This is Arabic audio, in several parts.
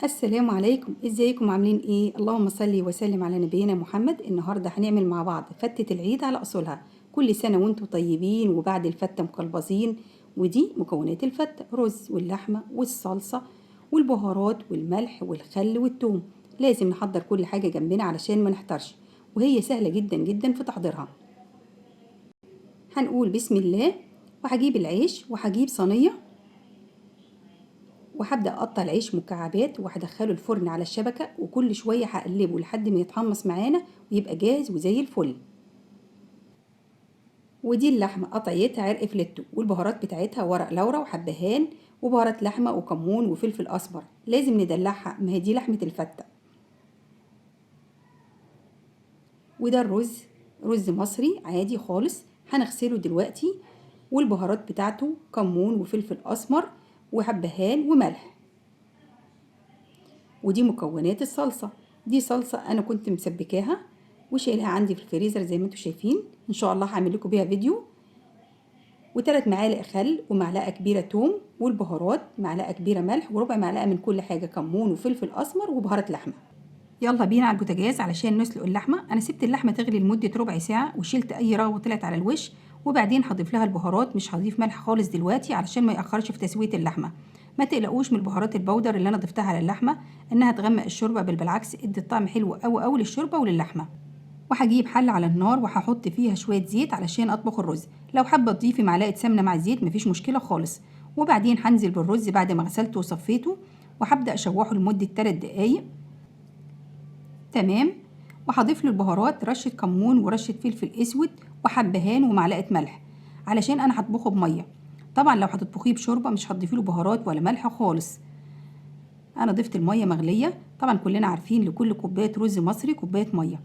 السلام عليكم، ازيكم عاملين ايه؟ اللهم صل وسلم على نبينا محمد. النهارده هنعمل مع بعض فتة العيد على اصولها. كل سنة وانتم طيبين وبعد الفتة مقلبظين. ودي مكونات الفتة: رز واللحمة والصلصة والبهارات والملح والخل والثوم. لازم نحضر كل حاجة جنبنا علشان ما نحترش، وهي سهلة جدا جدا في تحضيرها. هنقول بسم الله، وهجيب العيش وهجيب صينية، وهبدأ أقطع العيش مكعبات وهدخله الفرن على الشبكة، وكل شوية هقلبه لحد ما يتحمص معانا ويبقى جاهز وزي الفل. ودي اللحمة قطعيتها عرق فليتو، والبهارات بتاعتها ورق لورا وحبهان وبهارات لحمة وكمون وفلفل أسمر. لازم ندلعها، ما هي دي لحمة الفتة. وده الرز، رز مصري عادي خالص، هنغسله دلوقتي. والبهارات بتاعته كمون وفلفل أسمر وحبهان وملح. ودي مكونات الصلصة. دي صلصة انا كنت مسبكاها وشايلها عندي في الفريزر زي ما انتم شايفين. ان شاء الله هعمل لكم بيها فيديو. و3 معالق خل ومعلقة كبيرة توم، والبهارات معلقة كبيرة ملح وربع معلقة من كل حاجة كمون وفلفل اسمر وبهارات لحمة. يلا بينا على البوتاجاز علشان نسلق اللحمة. انا سبت اللحمة تغلي لمدة ربع ساعة وشلت اي رغوة طلعت على الوش، وبعدين هضيف لها البهارات. مش هضيف ملح خالص دلوقتي علشان ما يأخرش في تسوية اللحمة. ما تقلقوش من البهارات البودر اللي انا ضفتها على اللحمة، انها تغمق الشوربة، بل بالعكس ادت طعم حلو قوي للشوربة وللحمة. وهجيب حلة على النار وهحط فيها شوية زيت علشان اطبخ الرز. لو حابة تضيفي معلقة سمنة مع الزيت مفيش مشكلة خالص. وبعدين هنزل بالرز بعد ما غسلته وصفيته، وهبدأ اشوحه لمدة 3 دقايق. تمام. وهضيف له البهارات: رشة كمون ورشة فلفل اسود وحبهان ومعلقة ملح، علشان انا هطبخه بمية. طبعا لو هتطبخيه بشوربة مش هتضيفي له بهارات ولا ملح خالص. انا ضفت المية مغلية، طبعا كلنا عارفين لكل كوباية رز مصري كوباية مية.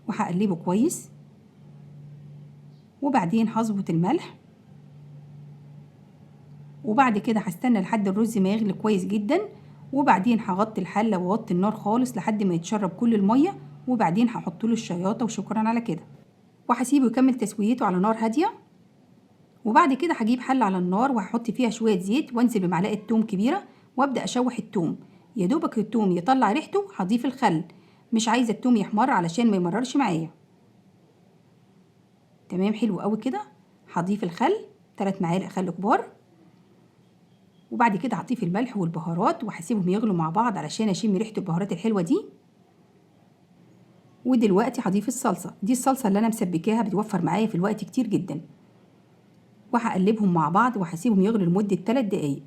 وهقلبه كويس، وبعدين هظبط الملح. وبعد كده هستنى لحد الرز ما يغلي كويس جدا، وبعدين هغطي الحلة واوطي النار خالص لحد ما يتشرب كل المية، وبعدين هحط له الشياطة وشكرا على كده. وهسيبه يكمل تسويته على نار هادية. وبعد كده هجيب حلة على النار وهحط فيها شوية زيت وانزل بمعلقة توم كبيرة وابدأ اشوح التوم. يا دوبك التوم يطلع ريحته هضيف الخل. مش عايزة التوم يحمر علشان ما يمررش معايا. تمام، حلو قوي كده. هضيف الخل، 3 معالق خل كبار. وبعد كده هضيف الملح والبهارات وهسيبهم يغلوا مع بعض علشان اشم ريحة البهارات الحلوة دي. ودلوقتي هضيف الصلصة. دي الصلصة اللي انا مسبكاها، بتوفر معايا في الوقت كتير جدا. وهقلبهم مع بعض وهسيبهم يغلوا لمدة 3 دقايق.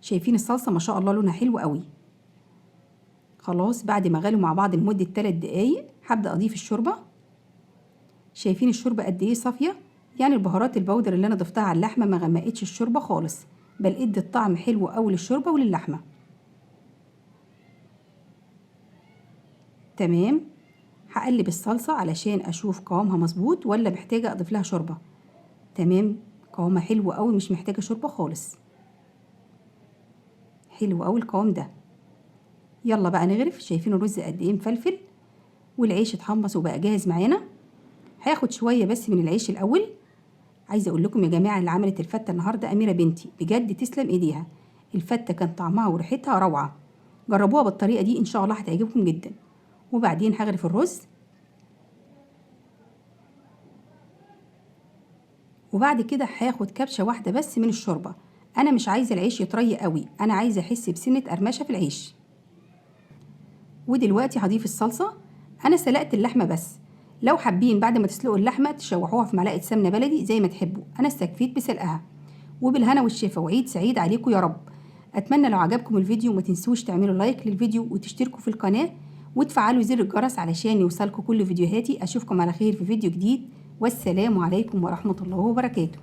شايفين الصلصة ما شاء الله لونها حلو قوي. خلاص، بعد ما غلوا مع بعض لمدة 3 دقايق هبدأ اضيف الشوربة. شايفين الشوربة قد ايه صافية؟ يعني البهارات البودر اللي انا ضفتها على اللحمة ما غمقتش الشوربة خالص، بل ادت طعم حلو قوي للشوربة وللحمة. تمام. هقلب الصلصة علشان اشوف قوامها مظبوط ولا محتاجة اضيف لها شوربة. تمام، قوامها حلو قوي، مش محتاجة شوربة خالص. حلو قوي القوام ده. يلا بقى نغرف. شايفين الرز قد ايه مفلفل، والعيش اتحمص وبقى جاهز معانا. هاخد شوية بس من العيش الاول. عايزه اقول لكم يا جماعه اللي عملت الفته النهارده اميره بنتي، بجد تسلم ايديها. الفته كان طعمها وريحتها روعه. جربوها بالطريقه دي ان شاء الله هتعجبكم جدا. وبعدين هغرف الرز. وبعد كده هاخد كبشه واحده بس من الشوربه. انا مش عايزه العيش يطري قوي، انا عايزه احس بسنه قرمشه في العيش. ودلوقتي هضيف الصلصه. انا سلقت اللحمه بس. لو حابين بعد ما تسلقوا اللحمه تشوحوها في معلقه سمنه بلدي زي ما تحبوا، انا استكفيت بسلقها. وبالهنا والشفا، وعيد سعيد عليكم يا رب. اتمنى لو عجبكم الفيديو ما تنسوش تعملوا لايك للفيديو وتشتركوا في القناة وتفعلوا زر الجرس علشان يوصلكم كل فيديوهاتي. اشوفكم على خير في فيديو جديد، والسلام عليكم ورحمة الله وبركاته.